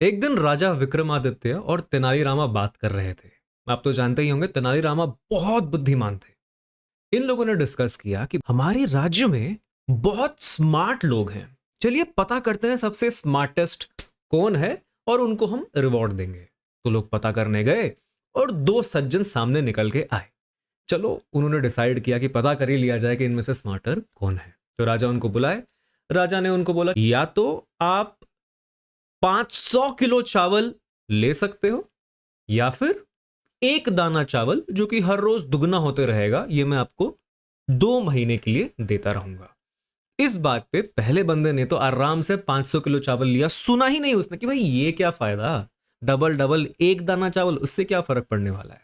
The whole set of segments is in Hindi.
एक दिन राजा विक्रमादित्य और तेनालीरामा बात कर रहे थे। आप तो जानते ही होंगे, तेनालीरामा बहुत बुद्धिमान थे। इन लोगों ने डिस्कस किया कि हमारे राज्य में बहुत स्मार्ट लोग हैं, चलिए पता करते हैं सबसे स्मार्टेस्ट कौन है और उनको हम रिवॉर्ड देंगे। तो लोग पता करने गए और दो सज्जन सामने निकल के आए। चलो, उन्होंने डिसाइड किया कि पता कर ही लिया जाए कि इनमें से स्मार्टर कौन है। तो राजा उनको बुलाए। राजा ने उनको बोला, या तो आप 500 किलो चावल ले सकते हो, या फिर एक दाना चावल जो कि हर रोज दुगना होते रहेगा, ये मैं आपको 2 महीने के लिए देता रहूंगा। इस बात पे पहले बंदे ने तो आराम से 500 किलो चावल लिया। सुना ही नहीं उसने कि भाई ये क्या फायदा, डबल डबल एक दाना चावल, उससे क्या फर्क पड़ने वाला है।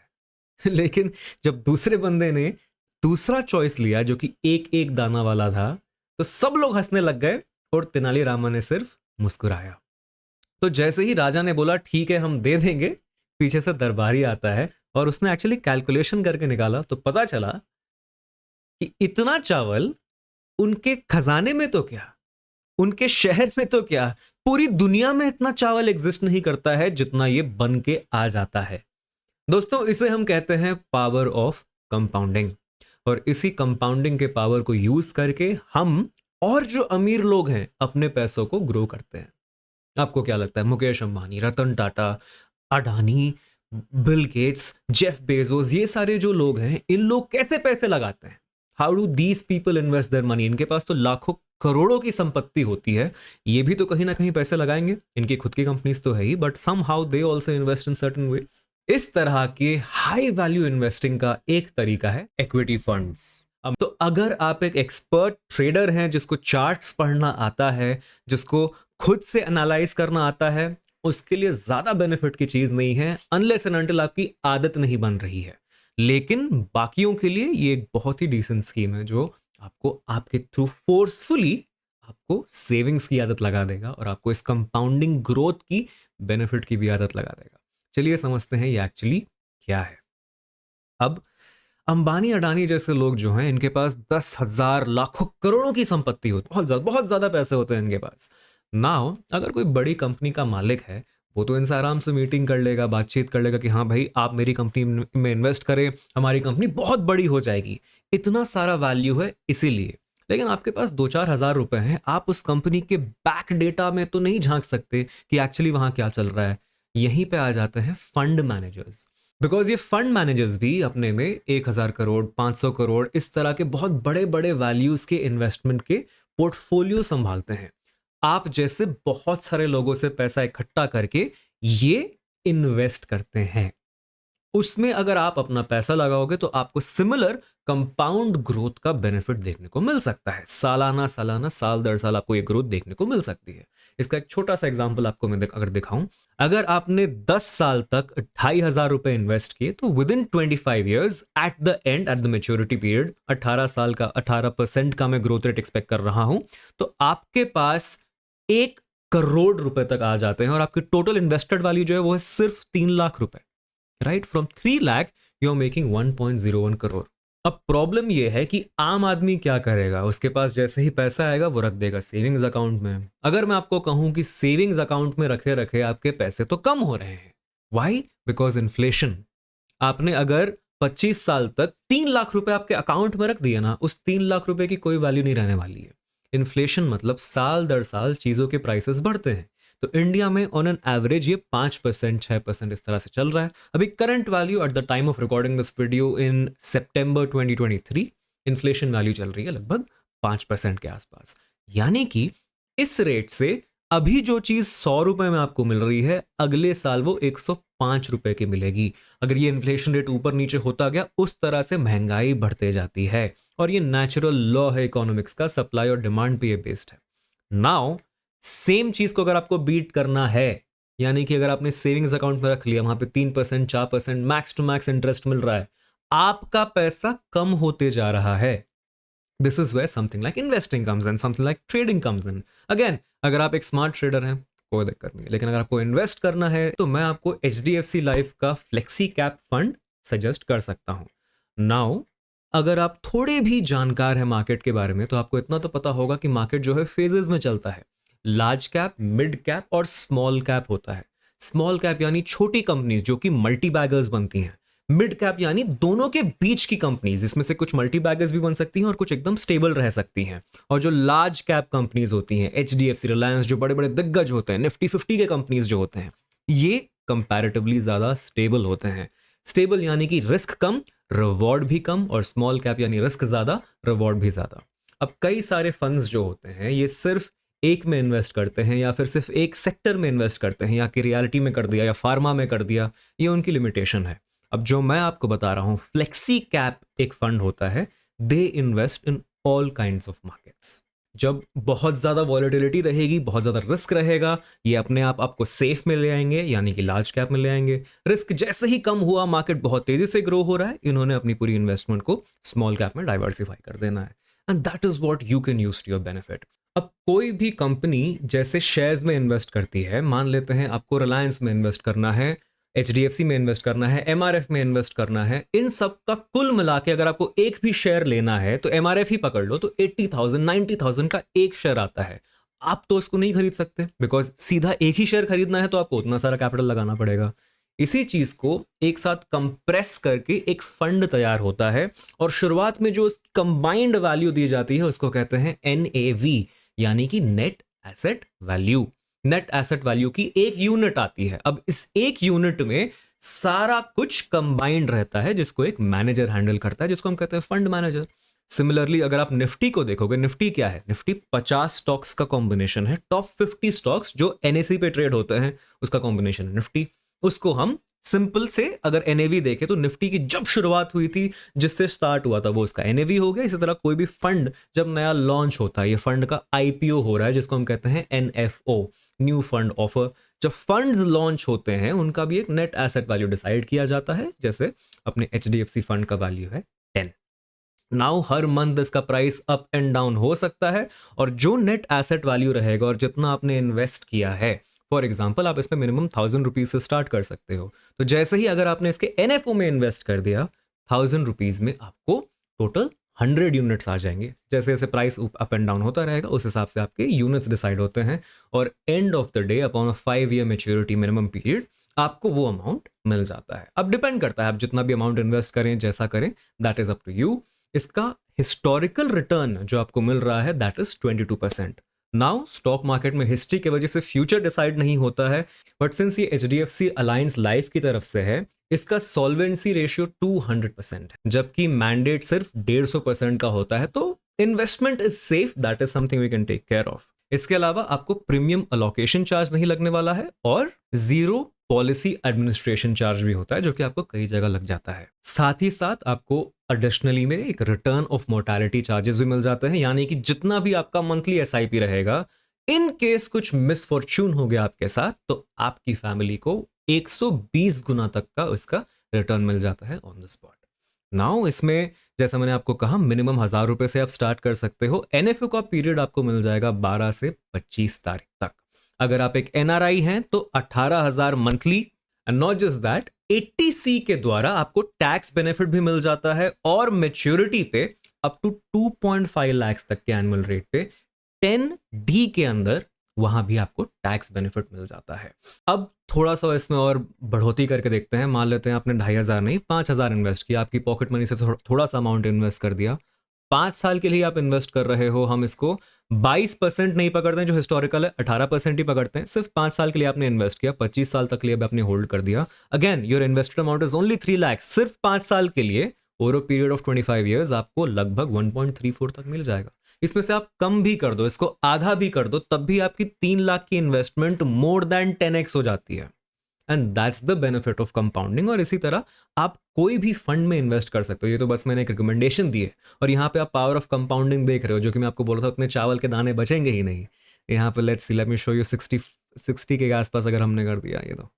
लेकिन जब दूसरे बंदे ने दूसरा चॉइस लिया जो कि एक एक दाना वाला था, तो सब लोग हंसने लग गए और तेनालीरामा ने सिर्फ मुस्कुराया। तो जैसे ही राजा ने बोला ठीक है हम दे देंगे, पीछे से दरबारी आता है और उसने एक्चुअली कैलकुलेशन करके निकाला तो पता चला कि इतना चावल उनके खजाने में तो क्या, उनके शहर में तो क्या, पूरी दुनिया में इतना चावल एग्जिस्ट नहीं करता है जितना ये बन के आ जाता है। दोस्तों, इसे हम कहते हैं पावर ऑफ कंपाउंडिंग। और इसी कंपाउंडिंग के पावर को यूज करके हम और जो अमीर लोग हैं अपने पैसों को ग्रो करते हैं। आपको क्या लगता है, Mukesh Ambani, Ratan Tata, Adani, Bill Gates, Jeff Bezos, ये सारे जो लोग हैं, इन लोग कैसे पैसे लगाते हैं? How do these people invest their money? इनके पास तो लाखों करोड़ों की संपत्ति होती है, ये भी तो कहीं ना कहीं पैसे लगाएंगे। इनकी खुद की कंपनीज तो है ही, but somehow they also invest in certain ways. इस तरह के हाई वैल्यू इन्वेस्टिंग का एक तरीका है इक्विटी फंड्स। अब तो अगर आप एक एक्सपर्ट ट्रेडर हैं जिसको चार्ट्स पढ़ना आता है, जिसको खुद से एनालाइज करना आता है, उसके लिए ज्यादा बेनिफिट की चीज नहीं है अनलेस एंड अनटिल आपकी आदत नहीं बन रही है। लेकिन बाकियों के लिए ये एक बहुत ही डिसेंट स्कीम है जो आपको आपके थ्रू फोर्सफुली आपको सेविंग्स की आदत लगा देगा और आपको इस कंपाउंडिंग ग्रोथ की बेनिफिट की भी आदत लगा देगा। चलिए समझते हैं ये एक्चुअली क्या है। अब अंबानी अडानी जैसे लोग जो हैं, इनके पास 10,000 लाखों करोड़ों की संपत्ति होती है, बहुत ज्यादा पैसे होते हैं इनके पास। नाउ अगर कोई बड़ी कंपनी का मालिक है, वो तो इनसे आराम से मीटिंग कर लेगा, बातचीत कर लेगा कि हाँ भाई आप मेरी कंपनी में इन्वेस्ट करें, हमारी कंपनी बहुत बड़ी हो जाएगी, इतना सारा वैल्यू है इसीलिए। लेकिन आपके पास 2-4 हज़ार रुपए हैं, आप उस कंपनी के बैक डेटा में तो नहीं झांक सकते कि एक्चुअली वहां क्या चल रहा है। यहीं पे आ जाते हैं फंड मैनेजर्स। बिकॉज ये फंड मैनेजर्स भी अपने में 1,000 करोड़, 500 करोड़, इस तरह के बहुत बड़े बड़े वैल्यूज के इन्वेस्टमेंट के पोर्टफोलियो संभालते हैं। आप जैसे बहुत सारे लोगों से पैसा इकट्ठा करके ये इन्वेस्ट करते हैं। उसमें अगर आप अपना पैसा लगाओगे तो आपको सिमिलर कंपाउंड ग्रोथ का बेनिफिट देखने को मिल सकता है। सालाना सालाना, साल दर साल आपको ये ग्रोथ देखने को मिल सकती है। इसका एक छोटा सा एग्जांपल आपको मैं अगर दिखाऊं, अगर आपने 10 साल तक 2,500 रुपए इन्वेस्ट किए तो with in 25 years at the end, at the maturity period, 18 साल का 18% का मैं ग्रोथ रेट एक्सपेक्ट कर रहा हूं, तो आपके पास 1 करोड़ रुपए तक आ जाते हैं और आपकी टोटल इन्वेस्टेड वैल्यू जो है वो है सिर्फ 3 लाख रुपए। Right, from 3 lakh you are making 1.01 crore. अब प्रॉब्लम यह है कि आम आदमी क्या करेगा, उसके पास जैसे ही पैसा आएगा वो रख देगा सेविंग्स अकाउंट में। अगर मैं आपको कहूं कि सेविंग्स अकाउंट में रखे रखे आपके पैसे तो कम हो रहे हैं, वाई? Because inflation. आपने अगर 25 साल तक 3 लाख रुपए आपके अकाउंट में रख दिया ना, उस 3 लाख रुपए की कोई वैल्यू नहीं रहने वाली है। इन्फ्लेशन मतलब साल दर साल चीजों के प्राइसेस बढ़ते हैं। तो इंडिया में ऑन एन एवरेज ये 5%, 6% इस तरह से चल रहा है। अभी current value at the time of recording this video in September 2023, inflation value चल रही है लगभग 5% के आसपास। यानी कि इस रेट से अभी जो चीज 100 रुपए में आपको मिल रही है, अगले साल वो 105 रुपए की मिलेगी। अगर ये इन्फ्लेशन रेट ऊपर नीचे होता गया, उस तरह से महंगाई बढ़ते जाती है। और ये नेचुरल लॉ है इकोनॉमिक्स का, सप्लाई और डिमांड पे ये बेस्ड है। नाउ सेम चीज को अगर आपको बीट करना है, यानी कि अगर आपने सेविंग्स अकाउंट में रख लिया, वहां पे 3%, 4% मैक्स टू मैक्स इंटरेस्ट मिल रहा है, आपका पैसा कम होते जा रहा है। This is where something like investing comes in, something like trading comes in. Again, अगर आप एक स्मार्ट ट्रेडर हैं कोई दिक्कत नहीं है, लेकिन अगर आपको इन्वेस्ट करना है तो मैं आपको HDFC लाइफ का फ्लेक्सी कैप फंड सजेस्ट कर सकता हूं। नाउ अगर आप थोड़े भी जानकार हैं मार्केट के बारे में, तो आपको इतना तो पता होगा कि मार्केट जो है फेजेस में चलता है। लार्ज कैप, मिड कैप और स्मॉल कैप होता है। स्मॉल कैप यानी छोटी कंपनीज जो कि मल्टी बैगर्स बनती हैं, मिड कैप यानी दोनों के बीच की कंपनीज, जिसमें से कुछ मल्टी बैगर्स भी बन सकती हैं और कुछ एकदम स्टेबल रह सकती हैं, और जो लार्ज कैप कंपनीज होती हैं, एचडीएफसी, रिलायंस, जो बड़े बड़े दिग्गज होते हैं, निफ्टी 50 के कंपनीज जो होते हैं, ये कंपैरेटिवली ज्यादा स्टेबल होते हैं। स्टेबल यानी कि रिस्क कम, रिवॉर्ड भी कम, और स्मॉल कैप यानी रिस्क ज्यादा, रिवॉर्ड भी ज्यादा। अब कई सारे फंड्स जो होते हैं ये सिर्फ एक में इन्वेस्ट करते हैं या फिर सिर्फ एक सेक्टर में इन्वेस्ट करते हैं, या कि रियलिटी में कर दिया या फार्मा में कर दिया, ये उनकी लिमिटेशन है। अब जो मैं आपको बता रहा हूं, फ्लेक्सी कैप एक फंड होता है, they invest in all kinds of markets. जब बहुत ज्यादा वॉलेटिलिटी रहेगी, बहुत ज्यादा रिस्क रहेगा, ये अपने आप आपको सेफ में ले आएंगे, यानी कि लार्ज कैप में ले आएंगे। रिस्क जैसे ही कम हुआ, मार्केट बहुत तेजी से ग्रो हो रहा है, इन्होंने अपनी पूरी इन्वेस्टमेंट को स्मॉल कैप में डाइवर्सिफाई कर देना है, and that is what you can use to your benefit. अब कोई भी कंपनी जैसे शेयर्स में इन्वेस्ट करती है, मान लेते हैं आपको रिलायंस में इन्वेस्ट करना है, एचडीएफसी में इन्वेस्ट करना है, एमआरएफ में इन्वेस्ट करना है, इन सब का कुल मिला के अगर आपको एक भी शेयर लेना है तो एमआरएफ ही पकड़ लो, तो 80,000 90,000 का एक शेयर आता है। आप तो उसको नहीं खरीद सकते, बिकॉज सीधा एक ही शेयर खरीदना है तो आपको उतना सारा कैपिटल लगाना पड़ेगा। इसी चीज को एक साथ कंप्रेस करके एक फंड तैयार होता है, और शुरुआत में जो उसकी कंबाइंड वैल्यू दी जाती है उसको कहते हैं एनएवी, यानी कि net asset value. Net asset value की एक यूनिट आती है। अब इस एक यूनिट में सारा कुछ कंबाइंड रहता है, जिसको एक मैनेजर हैंडल करता है, जिसको हम कहते हैं फंड मैनेजर। सिमिलरली अगर आप निफ्टी को देखोगे, निफ्टी क्या है? निफ्टी 50 स्टॉक्स का कॉम्बिनेशन है। टॉप 50 स्टॉक्स जो एनएसई पे ट्रेड होते हैं उसका कॉम्बिनेशन है निफ्टी। उसको हम सिंपल से अगर एनएवी देखें तो निफ्टी की जब शुरुआत हुई थी, जिससे स्टार्ट हुआ था, वो उसका एनएवी हो गया। इसी तरह कोई भी फंड जब नया लॉन्च होता है, ये फंड का आईपीओ हो रहा है, जिसको हम कहते हैं एनएफओ, न्यू फंड ऑफर। जब फंड्स लॉन्च होते हैं उनका भी एक नेट एसेट वैल्यू डिसाइड किया जाता है, जैसे अपने एचडीएफसी फंड का वैल्यू है 10। नाउ हर मंथ इसका प्राइस अप एंड डाउन हो सकता है, और जो नेट एसेट वैल्यू रहेगा और जितना आपने इन्वेस्ट किया है, फॉर एग्जाम्पल आप इसमें मिनिमम 1000 रुपीज से स्टार्ट कर सकते हो। तो जैसे ही अगर आपने इसके एनएफओ में इन्वेस्ट कर दिया, 1000 रुपीज में आपको टोटल 100 यूनिट्स आ जाएंगे। जैसे जैसे प्राइस अप एंड डाउन होता रहेगा उस हिसाब से आपके यूनिट्स डिसाइड होते हैं, और end of the day upon a 5 year maturity minimum period आपको वो अमाउंट मिल जाता है। अब डिपेंड करता है आप जितना भी अमाउंट इन्वेस्ट करें, जैसा करें, that is up to you. इसका हिस्टोरिकल रिटर्न जो आपको मिल रहा है that is 22%। Now stock market में हिस्ट्री की वजह से फ्यूचर डिसाइड नहीं होता है, बट सिंस ये एचडीएफसी अलायंस लाइफ की तरफ से है, इसका सॉल्वेंसी रेशियो 200% है, जबकि मैंडेट सिर्फ 150% का होता है। तो investment is safe, that is something we can take care of. इसके अलावा आपको प्रीमियम अलोकेशन चार्ज नहीं लगने वाला है, और जीरो पॉलिसी एडमिनिस्ट्रेशन चार्ज भी होता है, जो कि आपको कई जगह लग जाता है। साथ ही साथ आपको एडिशनली में एक रिटर्न ऑफ मोर्टालिटी चार्जेस भी मिल जाते हैं, यानी कि जितना भी आपका मंथली एसआईपी रहेगा, इन केस कुछ मिसफॉर्च्यून हो गया आपके साथ, तो आपकी फैमिली को 120 गुना तक का उसका रिटर्न मिल जाता है ऑन द स्पॉट। नाउ इसमें जैसा मैंने आपको कहा, मिनिमम 1000 रुपए से आप स्टार्ट कर सकते हो। एनएफओ का पीरियड आपको मिल जाएगा 12 से 25 तारीख तक। अगर आप एक एनआरआई हैं तो 18,000 monthly, and not just that, 80C के द्वारा आपको टैक्स बेनिफिट भी मिल जाता है, और मेच्योरिटी पे अप टू 2.5 लाख तक के एनुअल रेट पे 10D के अंदर वहां भी आपको टैक्स बेनिफिट मिल जाता है। अब थोड़ा सा इसमें और बढ़ोतरी करके देखते हैं। मान लेते हैं आपने 2,500 नहीं 5,000 इन्वेस्ट किया, आपकी पॉकेट मनी से थोड़ा सा अमाउंट इन्वेस्ट कर दिया, 5 साल के लिए आप इन्वेस्ट कर रहे हो। हम इसको 22% नहीं पकड़ते हैं जो हिस्टोरिकल है, 18% ही पकड़ते हैं। सिर्फ 5 साल के लिए आपने इन्वेस्ट किया, 25 साल तक लिए आपने होल्ड कर दिया। Again your invested amount is only 3 lakh. सिर्फ 5 साल के लिए over a period of 25 years आपको लगभग 1.34 तक मिल जाएगा। इसमें से आप कम भी कर दो, इसको आधा भी कर दो, तब भी आपकी 3 लाख की इन्वेस्टमेंट मोर देन 10x हो जाती है, and that's the benefit of compounding. और इसी तरह आप कोई भी फंड में इन्वेस्ट कर सकते हो। ये तो बस मैंने एक रिकमेंडेशन दी है, और यहाँ पे आप पावर ऑफ कंपाउंडिंग देख रहे हो, जो कि मैं आपको बोला था उतने चावल के दाने बचेंगे ही नहीं। यहाँ पे लेट मी शो यू 60 के आसपास अगर हमने कर दिया, ये तो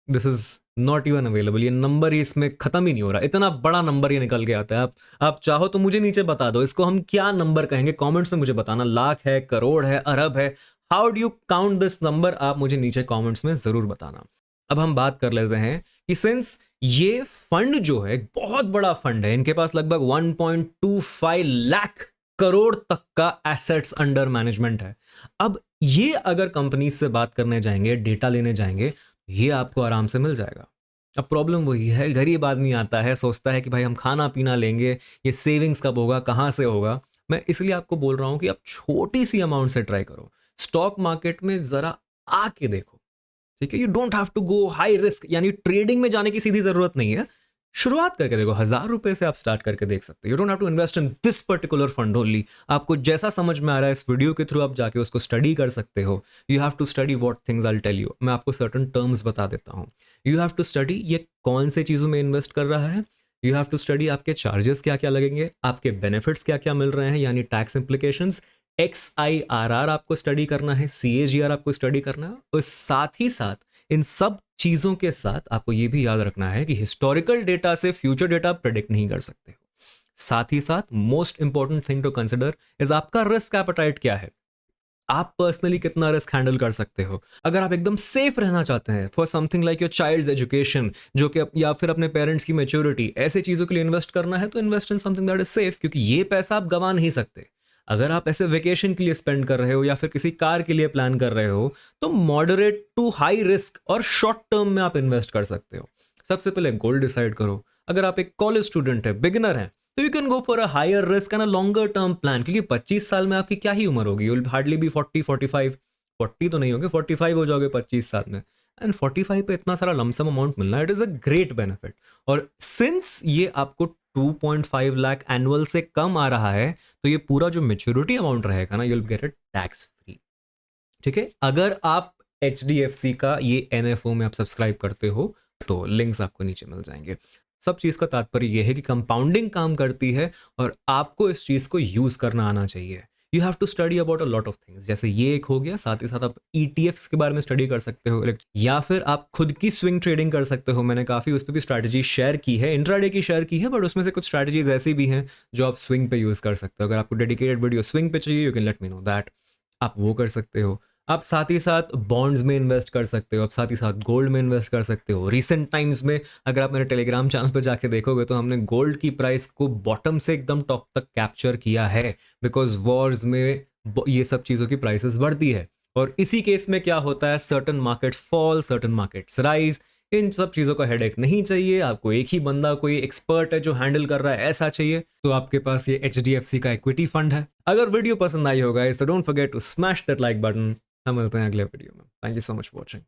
this is not even available. ये नंबर ही इसमें खत्म ही नहीं हो रहा, इतना बड़ा नंबर ये निकल के आता है। आप चाहो तो मुझे नीचे बता दो इसको हम क्या नंबर कहेंगे, कमेंट्स में मुझे बताना। लाख है, करोड़ है, अरब है, how do you count this number, आप मुझे नीचे कमेंट्स में जरूर बताना। अब हम बात कर लेते हैं कि सिंस ये फंड जो है बहुत बड़ा फंड है, इनके पास लगभग 1.25 लाख करोड़ तक का एसेट्स अंडर मैनेजमेंट है। अब ये अगर कंपनी से बात करने जाएंगे, डेटा लेने जाएंगे, ये आपको आराम से मिल जाएगा। अब प्रॉब्लम वही है, गरीब आदमी आता है, सोचता है कि भाई हम खाना पीना लेंगे, ये सेविंग्स कब होगा, कहाँ से होगा। मैं इसलिए आपको बोल रहा हूँ कि आप छोटी सी अमाउंट से ट्राई करो, स्टॉक मार्केट में ज़रा आके देखो, ठीक है। You don't have to go high risk, यानी ट्रेडिंग में जाने की सीधी ज़रूरत नहीं है। शुरुआत करके देखो, 1,000 रुपए से आप स्टार्ट करके देख सकते हो। You don't have to invest in this particular fund only. आपको जैसा समझ में आ रहा है इस वीडियो के थ्रू आप जाके उसको स्टडी कर सकते हो। You have to study what things I tell you. मैं आपको सर्टन टर्म्स बता देता हूँ। यू हैव टू स्टडी ये कौन से चीज़ों में इन्वेस्ट कर रहा है। यू हैव टू स्टडी आपके चार्जेस क्या क्या लगेंगे, आपके बेनिफिट्स क्या क्या मिल रहे हैं, यानी टैक्स इंप्लीकेशंस। XIRR आपको स्टडी करना है, CAGR आपको स्टडी करना है। और साथ ही साथ इन सब चीजों के साथ आपको यह भी याद रखना है कि हिस्टोरिकल डेटा से फ्यूचर डेटा प्रेडिक्ट नहीं कर सकते हो। साथ ही साथ most important thing to consider is आपका रिस्क एपेटाइट क्या है। आप पर्सनली कितना रिस्क हैंडल कर सकते हो। अगर आप एकदम सेफ रहना चाहते हैं for something like your child's education, जो कि या फिर अपने पेरेंट्स की मैच्योरिटी, ऐसे चीज़ों के लिए इन्वेस्ट करना है, तो invest in something that is safe, क्योंकि ये पैसा आप गंवा नहीं सकते। अगर आप ऐसे वेकेशन के लिए स्पेंड कर रहे हो या फिर किसी कार के लिए प्लान कर रहे हो, तो मॉडरेट टू हाई रिस्क और शॉर्ट टर्म में आप इन्वेस्ट कर सकते हो। सबसे पहले गोल डिसाइड करो। अगर आप एक कॉलेज स्टूडेंट है, बिगिनर है, तो you can go for a higher risk and a longer term plan, क्योंकि 25 साल में आपकी क्या ही उम्र होगी, यू विल हार्डली बी 40-45, 40 तो नहीं होगे, 45 हो जाओगे 25 साल में। एंड 45 पे इतना सारा लमसम अमाउंट मिलना, it is a great benefit. और सिंस ये आपको 2.5 लाख एनुअल से कम आ रहा है, तो ये पूरा जो मेच्योरिटी अमाउंट रहेगा ना, you will get it tax free, ठीक है। अगर आप HDFC का ये NFO में आप सब्सक्राइब करते हो, तो लिंक्स आपको नीचे मिल जाएंगे। सब चीज़ का तात्पर्य यह है कि कंपाउंडिंग काम करती है और आपको इस चीज़ को यूज़ करना आना चाहिए। You have to study about a lot of things, जैसे ये एक हो गया। साथ ही साथ आप ETFs के बारे में स्टडी कर सकते हो, या फिर आप खुद की स्विंग ट्रेडिंग कर सकते हो। मैंने काफ़ी उस पर भी स्ट्रैटेजी शेयर की है, इंट्राडे की शेयर की है, बट उसमें से कुछ स्ट्रैटेजीज ऐसी भी हैं जो आप स्विंग पे यूज़ कर सकते हो। अगर आपको डेडिकेटेड वीडियो स्विंग पे चाहिए, you can let me know that, आप वो कर सकते हो। आप साथ ही साथ बॉन्ड्स में इन्वेस्ट कर सकते हो, आप साथ ही साथ गोल्ड में इन्वेस्ट कर सकते हो। रिसेंट टाइम्स में अगर आप मेरे टेलीग्राम चैनल पर जाके देखोगे, तो हमने गोल्ड की प्राइस को बॉटम से एकदम टॉप तक कैप्चर किया है, बिकॉज वॉर्स में ये सब चीज़ों की प्राइसेस बढ़ती है। और इसी केस में क्या होता है, certain markets fall, certain markets rise. इन सब चीज़ों का हेडेक नहीं चाहिए आपको। एक ही बंदा, कोई एक्सपर्ट है जो हैंडल कर रहा है, ऐसा चाहिए, तो आपके पास ये HDFC का इक्विटी फंड है। अगर वीडियो पसंद आई होगा तो don't forget to smash that like button. हम मिलते हैं अगले वीडियो में। Thank you so much for watching.